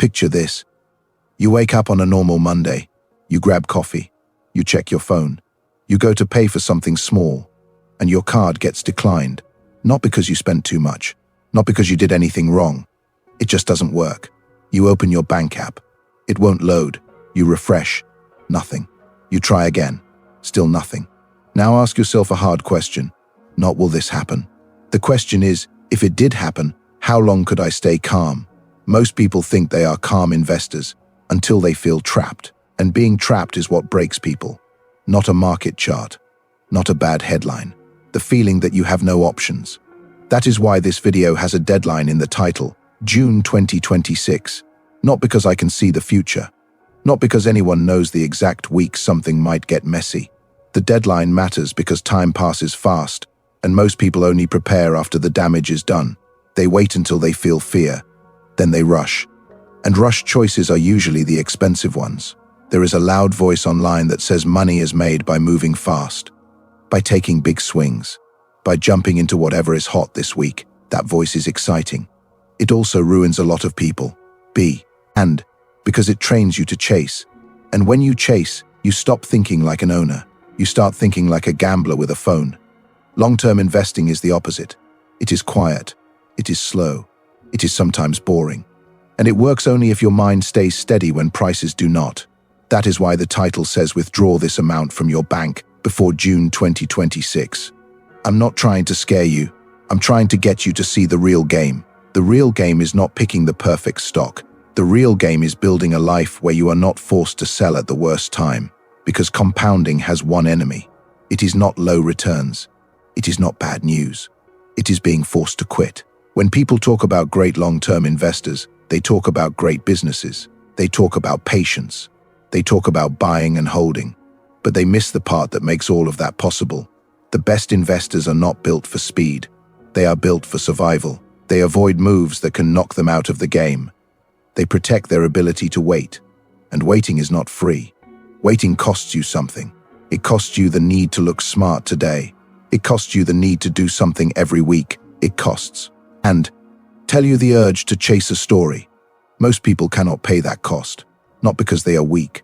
Picture this. You wake up on a normal Monday. You grab coffee. You check your phone. You go to pay for something small, and your card gets declined. Not because you spent too much. Not because you did anything wrong. It just doesn't work. You open your bank app. It won't load. You refresh. Nothing. You try again. Still nothing. Now ask yourself a hard question. Not will this happen? The question is, if it did happen, how long could I stay calm? Most people think they are calm investors until they feel trapped. And being trapped is what breaks people. Not a market chart. Not a bad headline. The feeling that you have no options. That is why this video has a deadline in the title, June 2026. Not because I can see the future. Not because anyone knows the exact week something might get messy. The deadline matters because time passes fast, and most people only prepare after the damage is done. They wait until they feel fear. Then they rush. And rush choices are usually the expensive ones. There is a loud voice online that says money is made by moving fast, by taking big swings, by jumping into whatever is hot this week. That voice is exciting. It also ruins a lot of people. Because it trains you to chase. And when you chase, you stop thinking like an owner. You start thinking like a gambler with a phone. Long-term investing is the opposite. It is quiet. It is slow. It is sometimes boring. And it works only if your mind stays steady when prices do not. That is why the title says withdraw this amount from your bank before June 2026. I'm not trying to scare you. I'm trying to get you to see the real game. The real game is not picking the perfect stock. The real game is building a life where you are not forced to sell at the worst time. Because compounding has one enemy. It is not low returns. It is not bad news. It is being forced to quit. When people talk about great long-term investors, they talk about great businesses. They talk about patience. They talk about buying and holding. But they miss the part that makes all of that possible. The best investors are not built for speed. They are built for survival. They avoid moves that can knock them out of the game. They protect their ability to wait. And waiting is not free. Waiting costs you something. It costs you the need to look smart today. It costs you the need to do something every week. It costs. And tell you the urge to chase a story. Most people cannot pay that cost. Not because they are weak.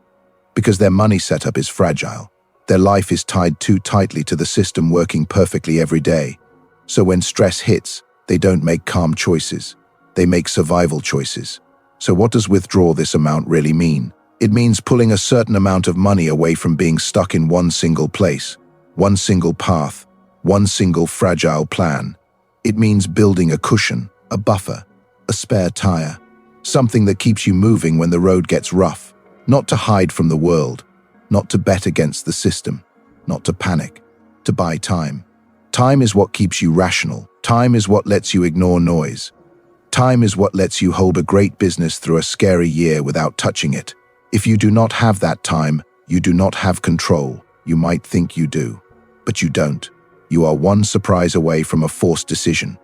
Because their money setup is fragile. Their life is tied too tightly to the system working perfectly every day. So when stress hits, they don't make calm choices. They make survival choices. So what does withdraw this amount really mean? It means pulling a certain amount of money away from being stuck in one single place, one single path, one single fragile plan. It means building a cushion, a buffer, a spare tire, something that keeps you moving when the road gets rough, not to hide from the world, not to bet against the system, not to panic, to buy time. Time is what keeps you rational. Time is what lets you ignore noise. Time is what lets you hold a great business through a scary year without touching it. If you do not have that time, you do not have control. You might think you do, but you don't. You are one surprise away from a forced decision.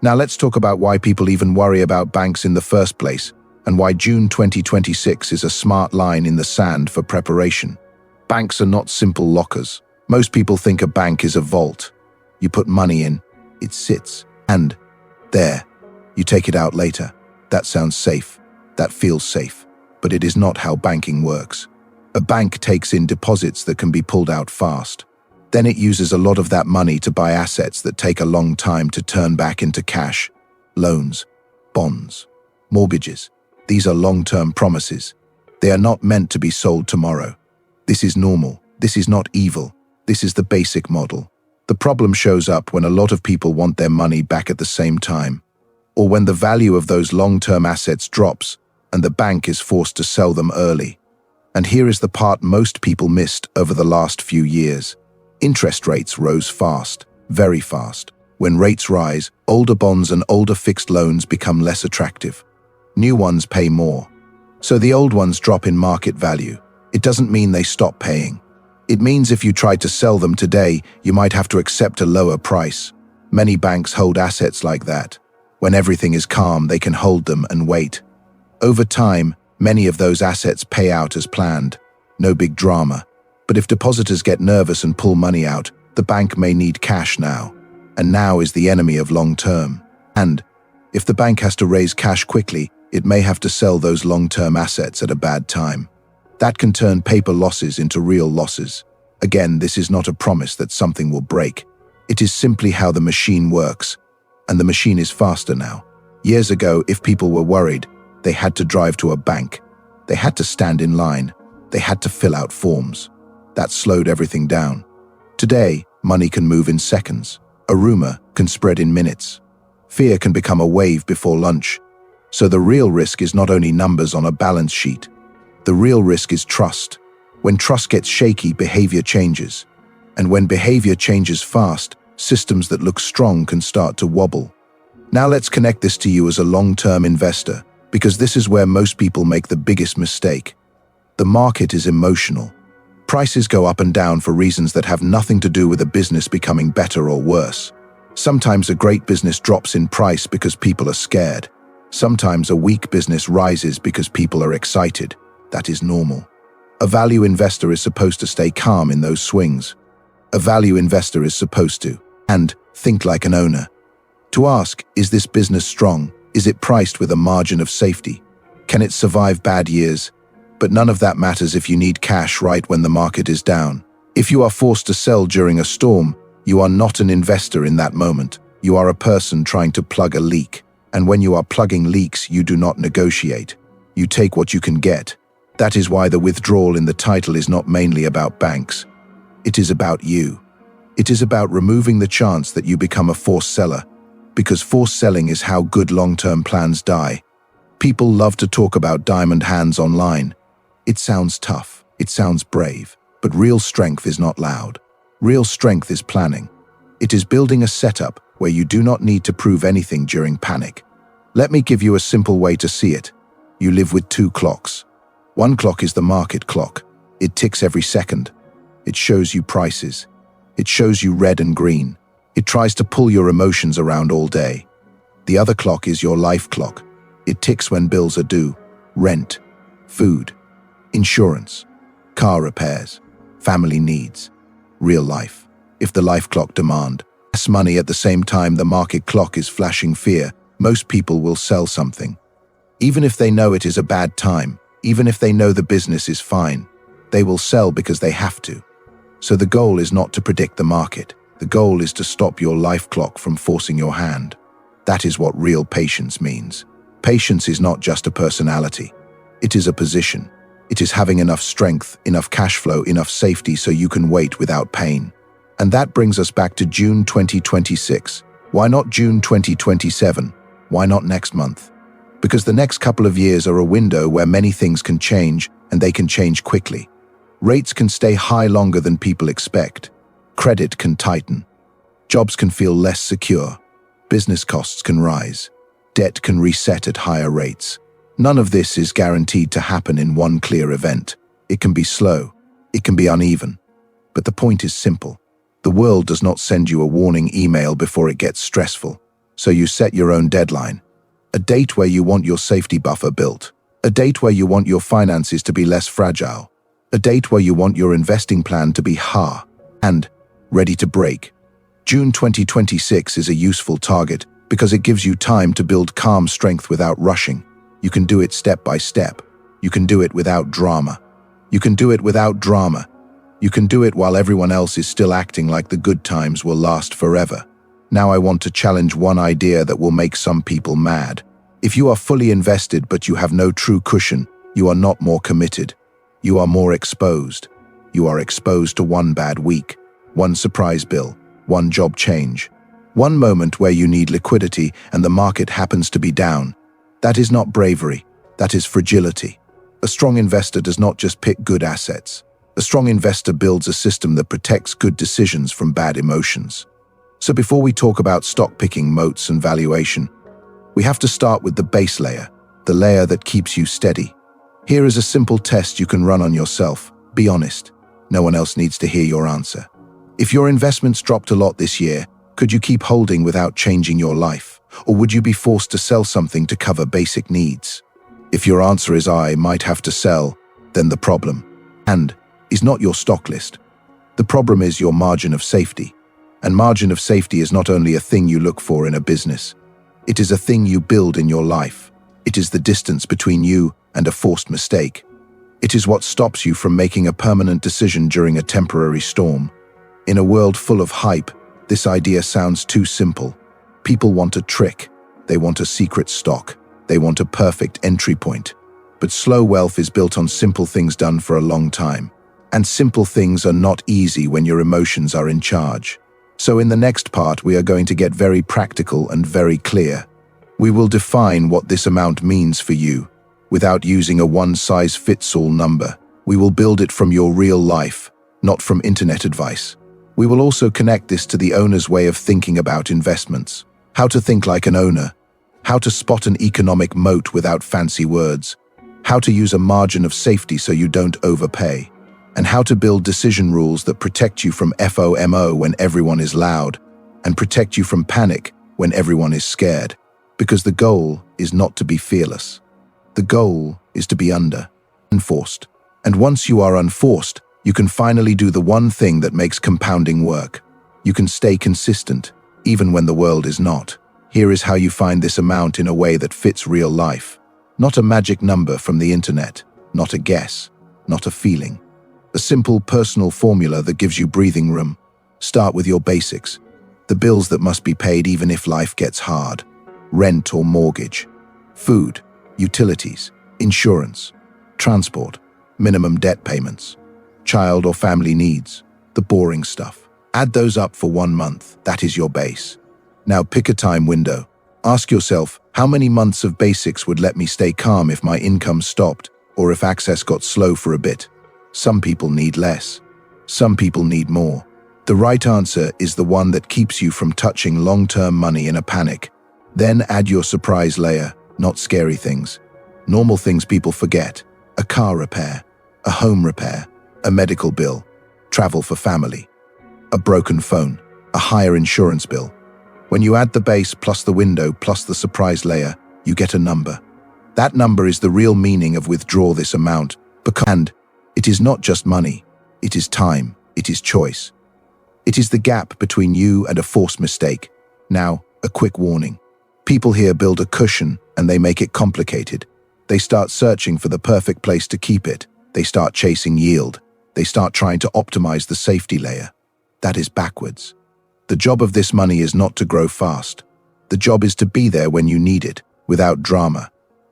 Now let's talk about why people even worry about banks in the first place, and why June 2026 is a smart line in the sand for preparation. Banks are not simple lockers. Most people think a bank is a vault. You put money in, it sits, and there. You take it out later. That sounds safe. That feels safe. But it is not how banking works. A bank takes in deposits that can be pulled out fast. Then it uses a lot of that money to buy assets that take a long time to turn back into cash. Loans, bonds, mortgages. These are long-term promises. They are not meant to be sold tomorrow. This is normal. This is not evil. This is the basic model. The problem shows up when a lot of people want their money back at the same time, or when the value of those long-term assets drops and the bank is forced to sell them early. And here is the part most people missed over the last few years. Interest rates rose fast, very fast. When rates rise, older bonds and older fixed loans become less attractive. New ones pay more. So the old ones drop in market value. It doesn't mean they stop paying. It means if you tried to sell them today, you might have to accept a lower price. Many banks hold assets like that. When everything is calm, they can hold them and wait. Over time, many of those assets pay out as planned. No big drama. But if depositors get nervous and pull money out, the bank may need cash now. And now is the enemy of long term. And if the bank has to raise cash quickly, It may have to sell those long-term assets at a bad time. That can turn paper losses into real losses. Again, this is not a promise that something will break. It is simply how the machine works. And the machine is faster now. Years ago, if people were worried, they had to drive to a bank. They had to stand in line. They had to fill out forms. That slowed everything down. Today, money can move in seconds. A rumor can spread in minutes. Fear can become a wave before lunch. So the real risk is not only numbers on a balance sheet. The real risk is trust. When trust gets shaky, behavior changes. And when behavior changes fast, systems that look strong can start to wobble. Now let's connect this to you as a long-term investor, because this is where most people make the biggest mistake. The market is emotional. Prices go up and down for reasons that have nothing to do with a business becoming better or worse. Sometimes a great business drops in price because people are scared. Sometimes a weak business rises because people are excited. That is normal. A value investor is supposed to stay calm in those swings. A value investor is supposed to, and think like an owner. To ask, is this business strong? Is it priced with a margin of safety? Can it survive bad years? But none of that matters if you need cash right when the market is down. If you are forced to sell during a storm, you are not an investor in that moment. You are a person trying to plug a leak. And when you are plugging leaks, you do not negotiate. You take what you can get. That is why the withdrawal in the title is not mainly about banks. It is about you. It is about removing the chance that you become a forced seller, because forced selling is how good long-term plans die. People love to talk about diamond hands online. It sounds tough, it sounds brave, but real strength is not loud. Real strength is planning. It is building a setup where you do not need to prove anything during panic. Let me give you a simple way to see it. You live with two clocks. One clock is the market clock. It ticks every second. It shows you prices. It shows you red and green. It tries to pull your emotions around all day. The other clock is your life clock. It ticks when bills are due. Rent, food, insurance, car repairs, family needs, real life. If the life clock demand less money at the same time the market clock is flashing fear, most people will sell something. Even if they know it is a bad time, even if they know the business is fine, they will sell because they have to. So the goal is not to predict the market. The goal is to stop your life clock from forcing your hand. That is what real patience means. Patience is not just a personality. It is a position. It is having enough strength, enough cash flow, enough safety so you can wait without pain. And that brings us back to June 2026. Why not June 2027? Why not next month? Because the next couple of years are a window where many things can change, and they can change quickly. Rates can stay high longer than people expect. Credit can tighten. Jobs can feel less secure. Business costs can rise. Debt can reset at higher rates. None of this is guaranteed to happen in one clear event. It can be slow. It can be uneven. But the point is simple. The world does not send you a warning email before it gets stressful. So you set your own deadline. A date where you want your safety buffer built. A date where you want your finances to be less fragile. A date where you want your investing plan to be and ready to break. June 2026 is a useful target because it gives you time to build calm strength without rushing. You can do it step by step. You can do it without drama. You can do it without drama. You can do it while everyone else is still acting like the good times will last forever. Now I want to challenge one idea that will make some people mad. If you are fully invested but you have no true cushion, you are not more committed. You are more exposed. You are exposed to one bad week, one surprise bill, one job change, one moment where you need liquidity and the market happens to be down. That is not bravery. That is fragility. A strong investor does not just pick good assets. A strong investor builds a system that protects good decisions from bad emotions. So before we talk about stock picking, moats, and valuation, we have to start with the base layer, the layer that keeps you steady. Here is a simple test you can run on yourself. Be honest. No one else needs to hear your answer. If your investments dropped a lot this year, could you keep holding without changing your life? Or would you be forced to sell something to cover basic needs? If your answer is I might have to sell, then the problem is not your stock list. The problem is your margin of safety. And margin of safety is not only a thing you look for in a business. It is a thing you build in your life. It is the distance between you and a forced mistake. It is what stops you from making a permanent decision during a temporary storm. In a world full of hype, this idea sounds too simple. People want a trick. They want a secret stock. They want a perfect entry point. But slow wealth is built on simple things done for a long time. And simple things are not easy when your emotions are in charge. So in the next part, we are going to get very practical and very clear. We will define what this amount means for you, without using a one-size-fits-all number. We will build it from your real life, not from internet advice. We will also connect this to the owner's way of thinking about investments. How to think like an owner. How to spot an economic moat without fancy words. How to use a margin of safety so you don't overpay. And how to build decision rules that protect you from FOMO when everyone is loud, and protect you from panic when everyone is scared. Because the goal is not to be fearless. The goal is to be unforced. And once you are unforced, you can finally do the one thing that makes compounding work. You can stay consistent, even when the world is not. Here is how you find this amount in a way that fits real life. Not a magic number from the internet, not a guess, not a feeling. A simple personal formula that gives you breathing room. Start with your basics. The bills that must be paid even if life gets hard. Rent or mortgage, food, utilities, insurance, transport, minimum debt payments, child or family needs, the boring stuff. Add those up for 1 month. That is your base. Now pick a time window. Ask yourself, how many months of basics would let me stay calm if my income stopped or if access got slow for a bit? Some people need less. Some people need more. The right answer is the one that keeps you from touching long-term money in a panic. Then add your surprise layer, not scary things. Normal things people forget. A car repair, a home repair, a medical bill, travel for family, a broken phone, a higher insurance bill. When you add the base plus the window plus the surprise layer, you get a number. That number is the real meaning of withdraw this amount. And it is not just money. It is time. It is choice. It is the gap between you and a forced mistake. Now, a quick warning. People here build a cushion and they make it complicated. They start searching for the perfect place to keep it. They start chasing yield. They start trying to optimize the safety layer. That is backwards. The job of this money is not to grow fast. The job is to be there when you need it, without drama.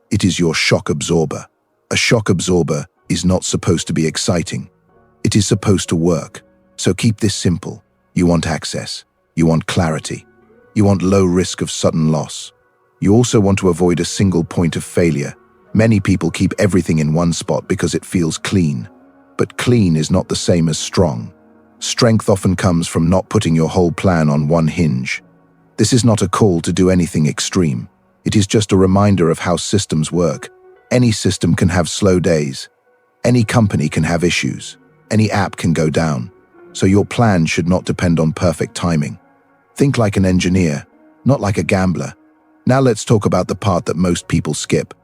It is your shock absorber. A shock absorber is not supposed to be exciting. It is supposed to work. So keep this simple. You want access. You want clarity. You want low risk of sudden loss. You also want to avoid a single point of failure. Many people keep everything in one spot because it feels clean. But clean is not the same as strong. Strength often comes from not putting your whole plan on one hinge. This is not a call to do anything extreme. It is just a reminder of how systems work. Any system can have slow days. Any company can have issues. Any app can go down. So your plan should not depend on perfect timing. Think like an engineer, not like a gambler. Now let's talk about the part that most people skip.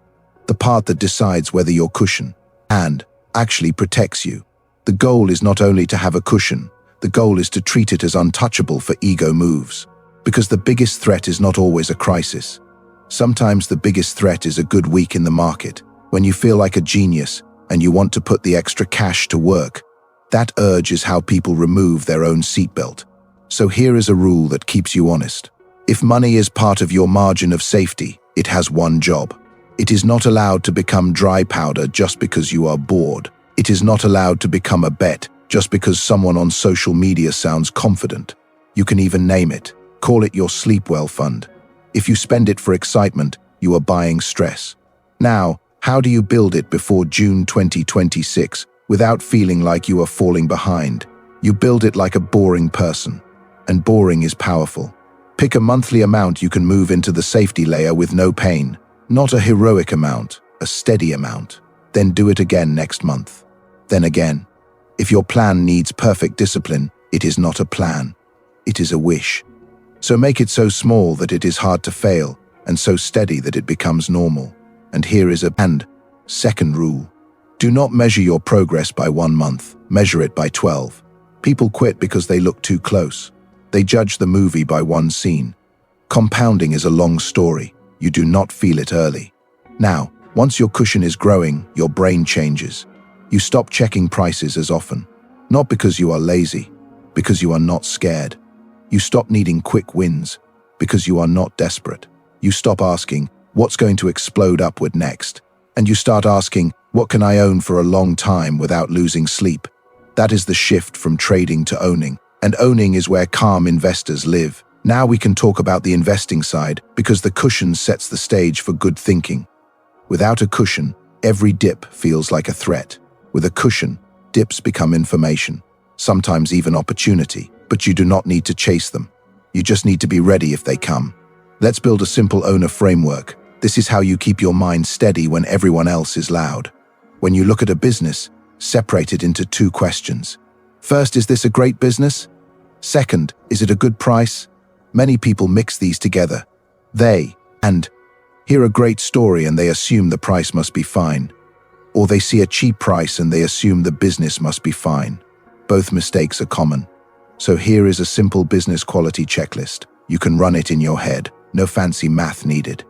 The part that decides whether your cushion and actually protects you. The goal is not only to have a cushion, the goal is to treat it as untouchable for ego moves. Because the biggest threat is not always a crisis. Sometimes the biggest threat is a good week in the market, when you feel like a genius and you want to put the extra cash to work. That urge is how people remove their own seatbelt. So here is a rule that keeps you honest. If money is part of your margin of safety, it has one job. It is not allowed to become dry powder just because you are bored. It is not allowed to become a bet just because someone on social media sounds confident. You can even name it. Call it your sleep well fund. If you spend it for excitement, you are buying stress. Now, how do you build it before June 2026 without feeling like you are falling behind? You build it like a boring person. And boring is powerful. Pick a monthly amount you can move into the safety layer with no pain. Not a heroic amount, a steady amount. Then do it again next month. Then again. If your plan needs perfect discipline, it is not a plan. It is a wish. So make it so small that it is hard to fail, and so steady that it becomes normal. And here is a second rule. Do not measure your progress by 1 month. Measure it by 12. People quit because they look too close. They judge the movie by one scene. Compounding is a long story. You do not feel it early. Now, once your cushion is growing, your brain changes. You stop checking prices as often. Not because you are lazy, because you are not scared. You stop needing quick wins, because you are not desperate. You stop asking, what's going to explode upward next? And you start asking, what can I own for a long time without losing sleep? That is the shift from trading to owning. And owning is where calm investors live. Now we can talk about the investing side, because the cushion sets the stage for good thinking. Without a cushion, every dip feels like a threat. With a cushion, dips become information, sometimes even opportunity, but you do not need to chase them. You just need to be ready if they come. Let's build a simple owner framework. This is how you keep your mind steady when everyone else is loud. When you look at a business, separate it into two questions. First, is this a great business? Second, is it a good price? Many people mix these together. They hear a great story and they assume the price must be fine. Or they see a cheap price and they assume the business must be fine. Both mistakes are common. So here is a simple business quality checklist. You can run it in your head. No fancy math needed.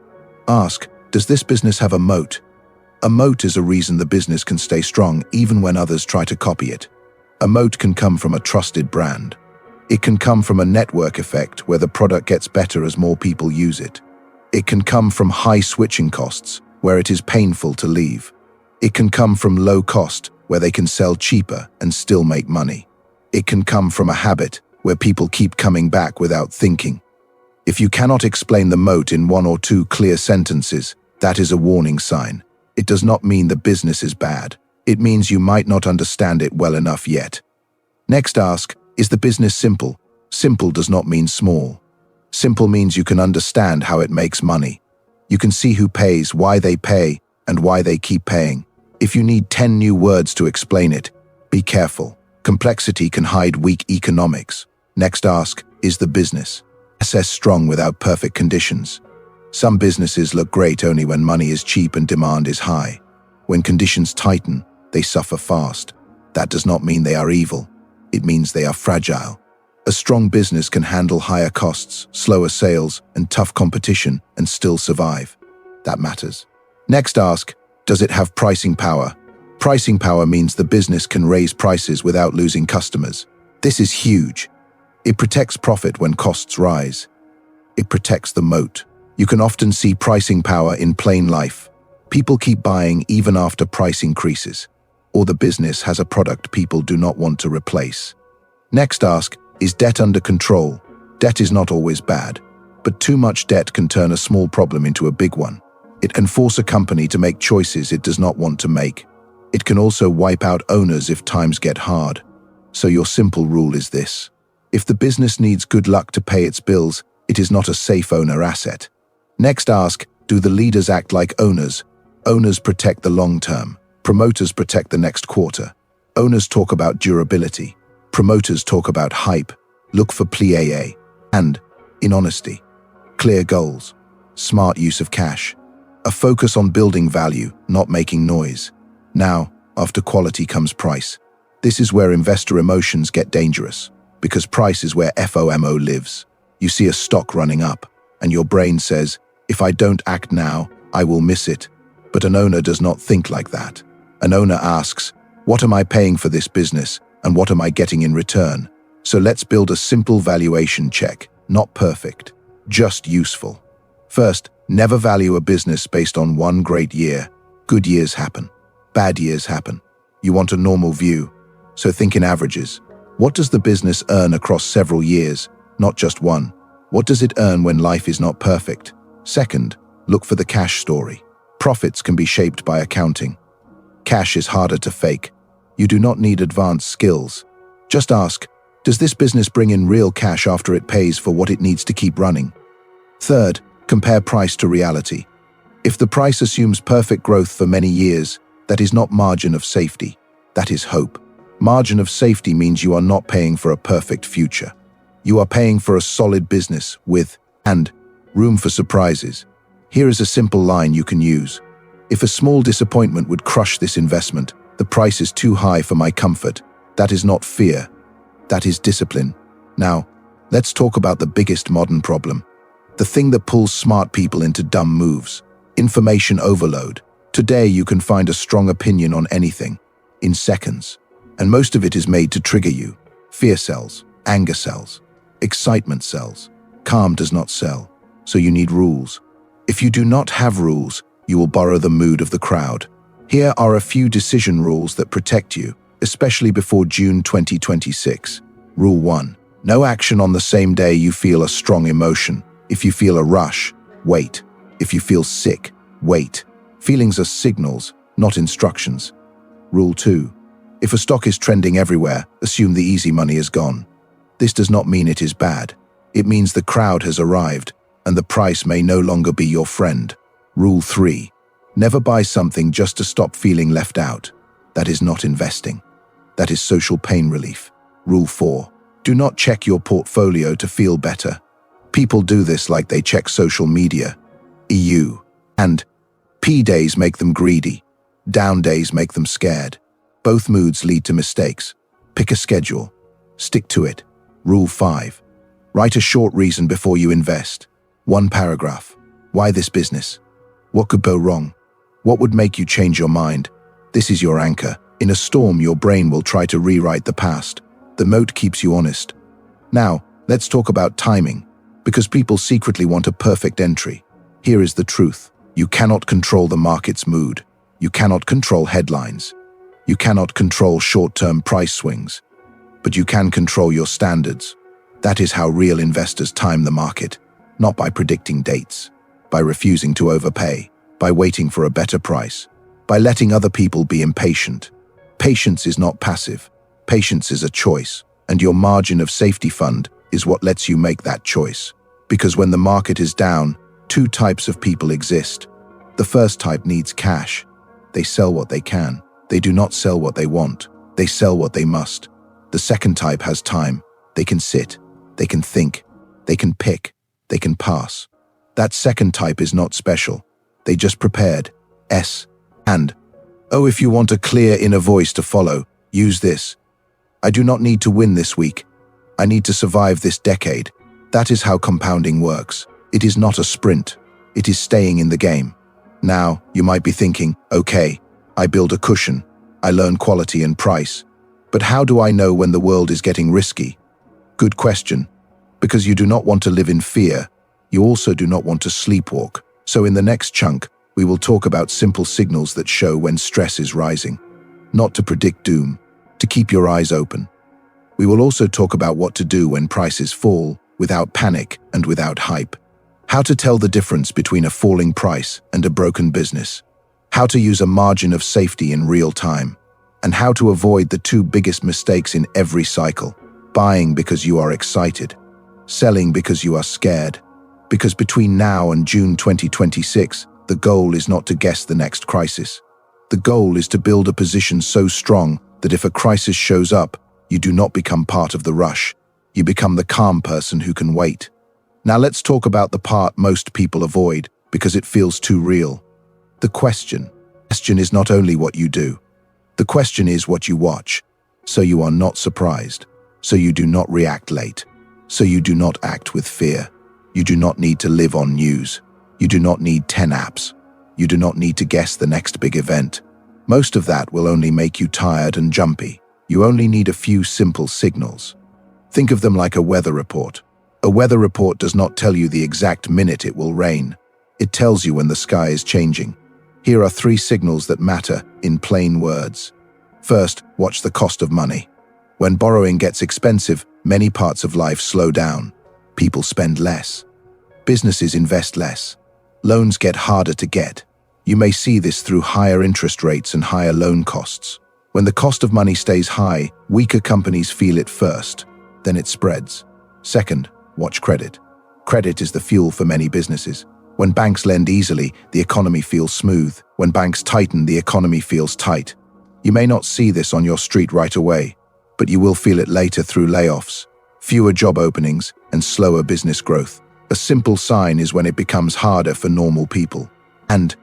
Ask, does this business have a moat? A moat is a reason the business can stay strong even when others try to copy it. A moat can come from a trusted brand. It can come from a network effect where the product gets better as more people use it. It can come from high switching costs where it is painful to leave. It can come from low cost where they can sell cheaper and still make money. It can come from a habit where people keep coming back without thinking. If you cannot explain the moat in one or two clear sentences, that is a warning sign. It does not mean the business is bad. It means you might not understand it well enough yet. Next, ask, is the business simple? Simple does not mean small. Simple means you can understand how it makes money. You can see who pays, why they pay, and why they keep paying. If you need 10 new words to explain it, be careful. Complexity can hide weak economics. Next, ask, is the business strong without perfect conditions? Some businesses look great only when money is cheap and demand is high. When conditions tighten, they suffer fast. That does not mean they are evil. It means they are fragile. A strong business can handle higher costs, slower sales, and tough competition and still survive. That matters. Next, ask, does it have pricing power? Pricing power means the business can raise prices without losing customers. This is huge. It protects profit when costs rise. It protects the moat. You can often see pricing power in plain life. People keep buying even after price increases, or the business has a product people do not want to replace. Next, ask, is debt under control? Debt is not always bad, but too much debt can turn a small problem into a big one. It can force a company to make choices it does not want to make. It can also wipe out owners if times get hard. So your simple rule is this. If the business needs good luck to pay its bills, it is not a safe owner asset. Next, ask, do the leaders act like owners? Owners protect the long term. Promoters protect the next quarter. Owners talk about durability. Promoters talk about hype. Look for plie. And, in honesty, clear goals, smart use of cash, a focus on building value, not making noise. Now, after quality comes price. This is where investor emotions get dangerous, because price is where FOMO lives. You see a stock running up, and your brain says, if I don't act now, I will miss it. But an owner does not think like that. An owner asks, what am I paying for this business, and what am I getting in return? So let's build a simple valuation check, not perfect, just useful. First, never value a business based on one great year. Good years happen. Bad years happen. You want a normal view, so think in averages. What does the business earn across several years, not just one? What does it earn when life is not perfect? Second, look for the cash story. Profits can be shaped by accounting. Cash is harder to fake. You do not need advanced skills. Just ask, does this business bring in real cash after it pays for what it needs to keep running? Third, compare price to reality. If the price assumes perfect growth for many years, that is not margin of safety. That is hope. Margin of safety means you are not paying for a perfect future. You are paying for a solid business with, and, room for surprises. Here is a simple line you can use. If a small disappointment would crush this investment, the price is too high for my comfort. That is not fear. That is discipline. Now, let's talk about the biggest modern problem. The thing that pulls smart people into dumb moves. Information overload. Today you can find a strong opinion on anything in seconds, and most of it is made to trigger you. Fear sells, anger sells, excitement sells. Calm does not sell, so you need rules. If you do not have rules, you will borrow the mood of the crowd. Here are a few decision rules that protect you, especially before June 2026. Rule 1. No action on the same day you feel a strong emotion. If you feel a rush, wait. If you feel sick, wait. Feelings are signals, not instructions. Rule 2. If a stock is trending everywhere, assume the easy money is gone. This does not mean it is bad. It means the crowd has arrived, and the price may no longer be your friend. Rule 3. Never buy something just to stop feeling left out. That is not investing. That is social pain relief. Rule 4. Do not check your portfolio to feel better. People do this like they check social media. EU and P days make them greedy. Down days make them scared. Both moods lead to mistakes. Pick a schedule. Stick to it. Rule 5. Write a short reason before you invest. 1 paragraph. Why this business? What could go wrong? What would make you change your mind? This is your anchor. In a storm, your brain will try to rewrite the past. The moat keeps you honest. Now, let's talk about timing, because people secretly want a perfect entry. Here is the truth. You cannot control the market's mood. You cannot control headlines. You cannot control short-term price swings. But you can control your standards. That is how real investors time the market, not by predicting dates, by refusing to overpay, by waiting for a better price, by letting other people be impatient. Patience is not passive. Patience is a choice, and your margin of safety fund is what lets you make that choice. Because when the market is down, 2 types of people exist. The first type needs cash. They sell what they can. They do not sell what they want. They sell what they must. The second type has time. They can sit. They can think. They can pick. They can pass. That second type is not special. They just prepared. And, oh, if you want a clear inner voice to follow, use this. I do not need to win this week. I need to survive this decade. That is how compounding works. It is not a sprint. It is staying in the game. Now, you might be thinking, okay, I build a cushion. I learn quality and price. But how do I know when the world is getting risky? Good question. Because you do not want to live in fear. You also do not want to sleepwalk. So in the next chunk, we will talk about simple signals that show when stress is rising. Not to predict doom, to keep your eyes open. We will also talk about what to do when prices fall, without panic and without hype. How to tell the difference between a falling price and a broken business. How to use a margin of safety in real time. And how to avoid the 2 biggest mistakes in every cycle. Buying because you are excited. Selling because you are scared. Because between now and June 2026, the goal is not to guess the next crisis. The goal is to build a position so strong that if a crisis shows up, you do not become part of the rush. You become the calm person who can wait. Now let's talk about the part most people avoid because it feels too real. The question. The question is not only what you do. The question is what you watch. So you are not surprised. So you do not react late. So you do not act with fear. You do not need to live on news. You do not need 10 apps. You do not need to guess the next big event. Most of that will only make you tired and jumpy. You only need a few simple signals. Think of them like a weather report. A weather report does not tell you the exact minute it will rain. It tells you when the sky is changing. Here are 3 signals that matter in plain words. First, watch the cost of money. When borrowing gets expensive, many parts of life slow down. People spend less. Businesses invest less. Loans get harder to get. You may see this through higher interest rates and higher loan costs. When the cost of money stays high, weaker companies feel it first. Then it spreads. Second, watch credit. Credit is the fuel for many businesses. When banks lend easily, the economy feels smooth. When banks tighten, the economy feels tight. You may not see this on your street right away, but you will feel it later through layoffs, fewer job openings, and slower business growth. A simple sign is when it becomes harder for normal people. And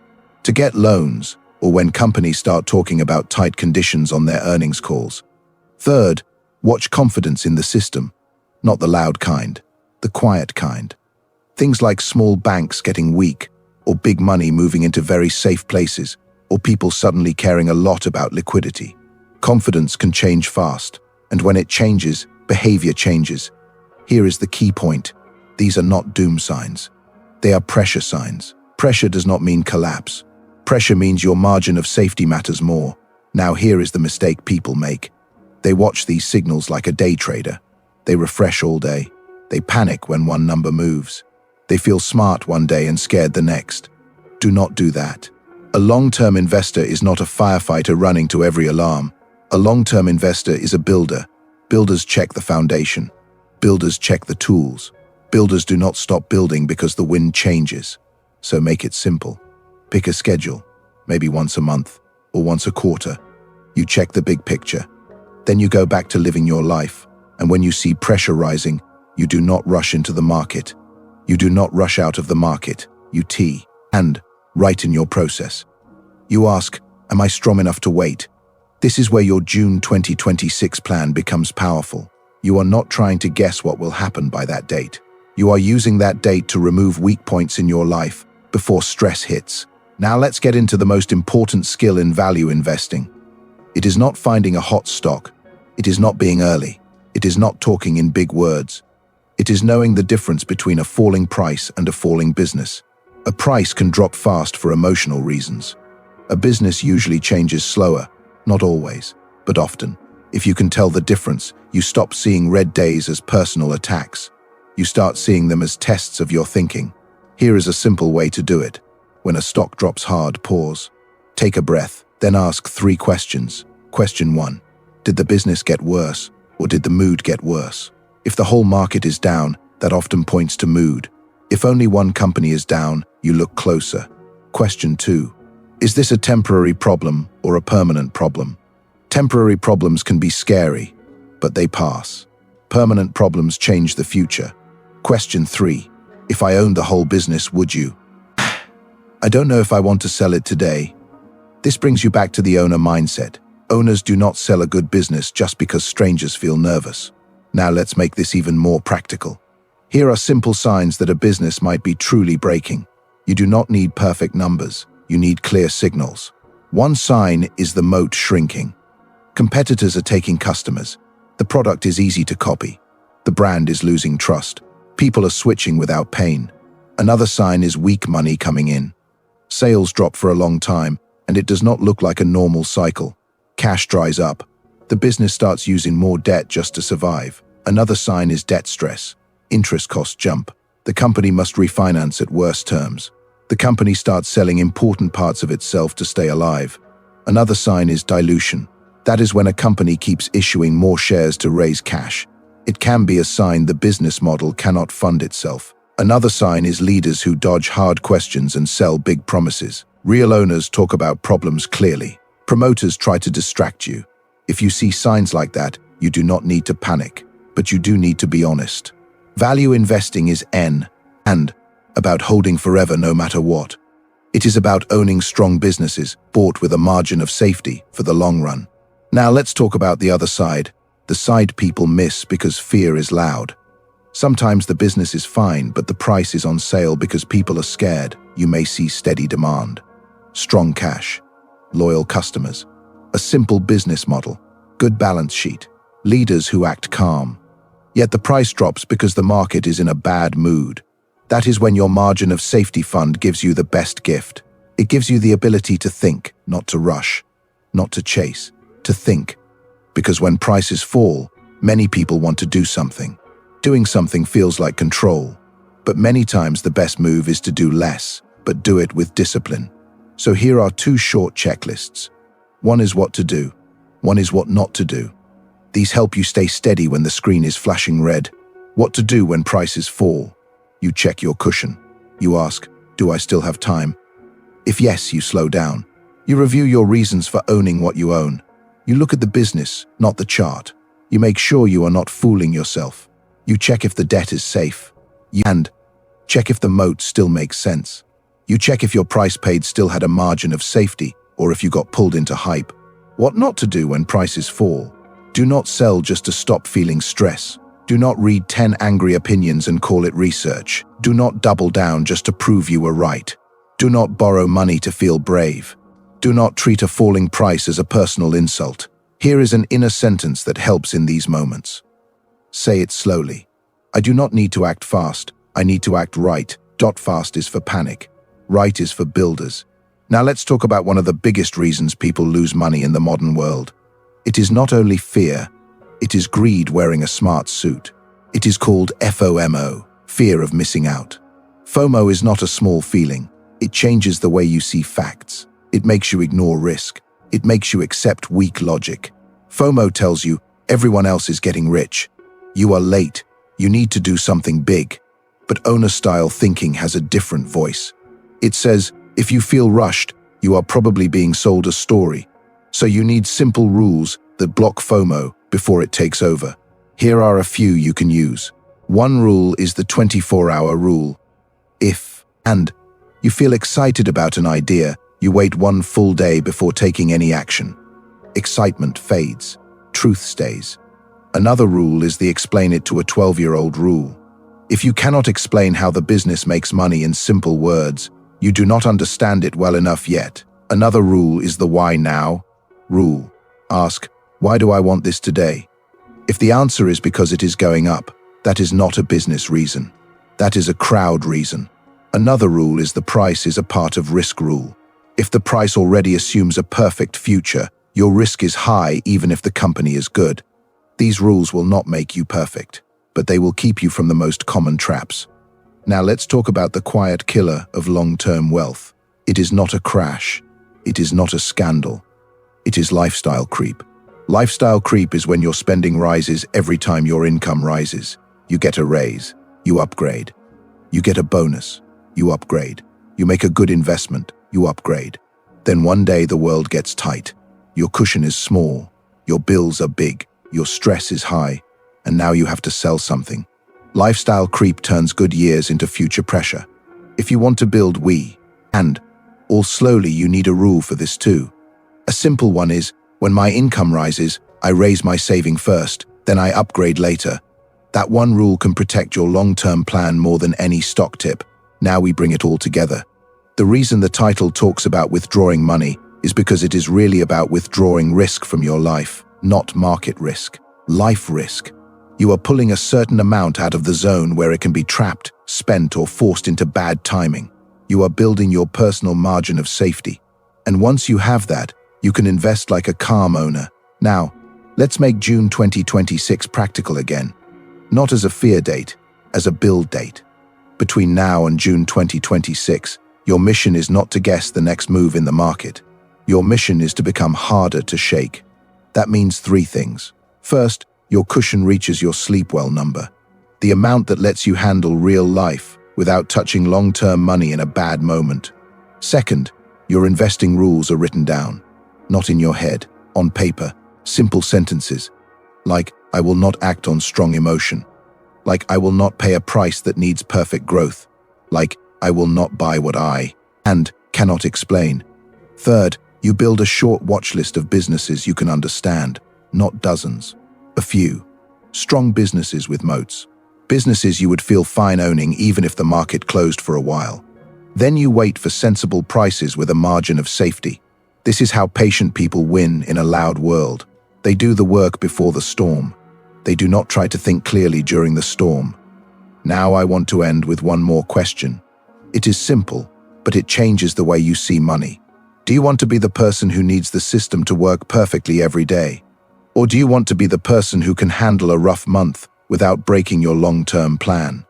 to get loans, or when companies start talking about tight conditions on their earnings calls. Third, watch confidence in the system. Not the loud kind, the quiet kind. Things like small banks getting weak, or big money moving into very safe places, or people suddenly caring a lot about liquidity. Confidence can change fast, and when it changes, behavior changes. Here is the key point. These are not doom signs. They are pressure signs. Pressure does not mean collapse. Pressure means your margin of safety matters more. Now here is the mistake people make. They watch these signals like a day trader. They refresh all day. They panic when one number moves. They feel smart one day and scared the next. Do not do that. A long-term investor is not a firefighter running to every alarm. A long-term investor is a builder. Builders check the foundation. Builders check the tools. Builders do not stop building because the wind changes. So make it simple. Pick a schedule, maybe once a month or once a quarter. You check the big picture. Then you go back to living your life. And when you see pressure rising, you do not rush into the market. You do not rush out of the market. You and write in your process. You ask, am I strong enough to wait? This is where your June 2026 plan becomes powerful. You are not trying to guess what will happen by that date. You are using that date to remove weak points in your life before stress hits. Now let's get into the most important skill in value investing. It is not finding a hot stock. It is not being early. It is not talking in big words. It is knowing the difference between a falling price and a falling business. A price can drop fast for emotional reasons. A business usually changes slower, not always, but often. If you can tell the difference, you stop seeing red days as personal attacks. You start seeing them as tests of your thinking. Here is a simple way to do it. When a stock drops hard, pause. Take a breath, then ask 3 questions. Question 1. Did the business get worse, or did the mood get worse? If the whole market is down, that often points to mood. If only one company is down, you look closer. Question 2. Is this a temporary problem or a permanent problem? Temporary problems can be scary, but they pass. Permanent problems change the future. Question 3. If I owned the whole business, would you? I don't know if I want to sell it today. This brings you back to the owner mindset. Owners do not sell a good business just because strangers feel nervous. Now let's make this even more practical. Here are simple signs that a business might be truly breaking. You do not need perfect numbers. You need clear signals. One sign is the moat shrinking. Competitors are taking customers. The product is easy to copy. The brand is losing trust. People are switching without pain. Another sign is weak money coming in. Sales drop for a long time, and it does not look like a normal cycle. Cash dries up. The business starts using more debt just to survive. Another sign is debt stress. Interest costs jump. The company must refinance at worse terms. The company starts selling important parts of itself to stay alive. Another sign is dilution. That is when a company keeps issuing more shares to raise cash. It can be a sign the business model cannot fund itself. Another sign is leaders who dodge hard questions and sell big promises. Real owners talk about problems clearly. Promoters try to distract you. If you see signs like that, you do not need to panic, but you do need to be honest. Value investing is and about holding forever no matter what. It is about owning strong businesses, bought with a margin of safety for the long run. Now let's talk about the other side, the side people miss because fear is loud. Sometimes the business is fine, but the price is on sale because people are scared. You may see steady demand, strong cash, loyal customers, a simple business model, good balance sheet, leaders who act calm. Yet the price drops because the market is in a bad mood. That is when your margin of safety fund gives you the best gift. It gives you the ability to think, not to rush, not to chase, to think. Because when prices fall, many people want to do something. Doing something feels like control. But many times the best move is to do less, but do it with discipline. So here are 2 short checklists. One is what to do. One is what not to do. These help you stay steady when the screen is flashing red. What to do when prices fall. You check your cushion. You ask, do I still have time? If yes, you slow down. You review your reasons for owning what you own. You look at the business, not the chart. You make sure you are not fooling yourself. You check if the debt is safe. And check if the moat still makes sense. You check if your price paid still had a margin of safety or if you got pulled into hype. What not to do when prices fall. Do not sell just to stop feeling stress. Do not read 10 angry opinions and call it research. Do not double down just to prove you were right. Do not borrow money to feel brave. Do not treat a falling price as a personal insult. Here is an inner sentence that helps in these moments. Say it slowly. I do not need to act fast. I need to act right. Fast is for panic. Right is for builders. Now let's talk about one of the biggest reasons people lose money in the modern world. It is not only fear. It is greed wearing a smart suit. It is called FOMO, fear of missing out. FOMO is not a small feeling. It changes the way you see facts. It makes you ignore risk. It makes you accept weak logic. FOMO tells you everyone else is getting rich. You are late. You need to do something big. But owner-style thinking has a different voice. It says, if you feel rushed, you are probably being sold a story. So you need simple rules that block FOMO before it takes over. Here are a few you can use. One rule is the 24-hour rule. If, and, you feel excited about an idea, you wait one full day before taking any action. Excitement fades. Truth stays. Another rule is the explain it to a 12-year-old rule. If you cannot explain how the business makes money in simple words, you do not understand it well enough yet. Another rule is the why now rule. Ask, why do I want this today? If the answer is because it is going up, that is not a business reason. That is a crowd reason. Another rule is the price is a part of risk rule. If the price already assumes a perfect future, your risk is high even if the company is good. These rules will not make you perfect, but they will keep you from the most common traps. Now let's talk about the quiet killer of long-term wealth. It is not a crash. It is not a scandal. It is lifestyle creep. Lifestyle creep is when your spending rises every time your income rises. You get a raise. You upgrade. You get a bonus. You upgrade. You make a good investment. You upgrade. Then one day the world gets tight. Your cushion is small. Your bills are big. Your stress is high. And now you have to sell something. Lifestyle creep turns good years into future pressure. If you want to build all slowly, you need a rule for this too. A simple one is, when my income rises, I raise my saving first, then I upgrade later. That one rule can protect your long-term plan more than any stock tip. Now we bring it all together. The reason the title talks about withdrawing money is because it is really about withdrawing risk from your life, not market risk, life risk. You are pulling a certain amount out of the zone where it can be trapped, spent, or forced into bad timing. You are building your personal margin of safety. And once you have that, you can invest like a calm owner. Now, let's make June 2026 practical again. Not as a fear date, as a build date. Between now and June 2026, your mission is not to guess the next move in the market. Your mission is to become harder to shake. That means three things. First, your cushion reaches your sleep well number. The amount that lets you handle real life without touching long-term money in a bad moment. Second, your investing rules are written down. Not in your head, on paper, simple sentences. Like, I will not act on strong emotion. Like, I will not pay a price that needs perfect growth. Like, I will not buy what I cannot explain. Third, you build a short watch list of businesses you can understand, not dozens. A few. Strong businesses with moats. Businesses you would feel fine owning even if the market closed for a while. Then you wait for sensible prices with a margin of safety. This is how patient people win in a loud world. They do the work before the storm. They do not try to think clearly during the storm. Now I want to end with one more question. It is simple, but it changes the way you see money. Do you want to be the person who needs the system to work perfectly every day? Or do you want to be the person who can handle a rough month without breaking your long-term plan?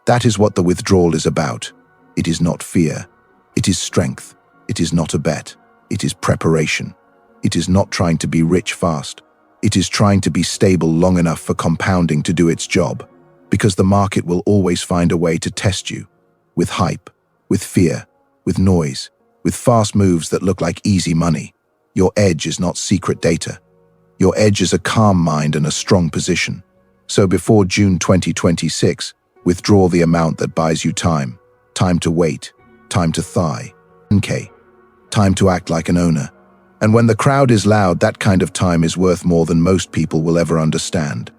That is what the withdrawal is about. It is not fear. It is strength. It is not a bet. It is preparation. It is not trying to be rich fast. It is trying to be stable long enough for compounding to do its job. Because the market will always find a way to test you. With hype, with fear, with noise, with fast moves that look like easy money. Your edge is not secret data. Your edge is a calm mind and a strong position. So before June 2026, withdraw the amount that buys you time. Time to wait. Time to thigh. Okay. Time to act like an owner. And when the crowd is loud, that kind of time is worth more than most people will ever understand.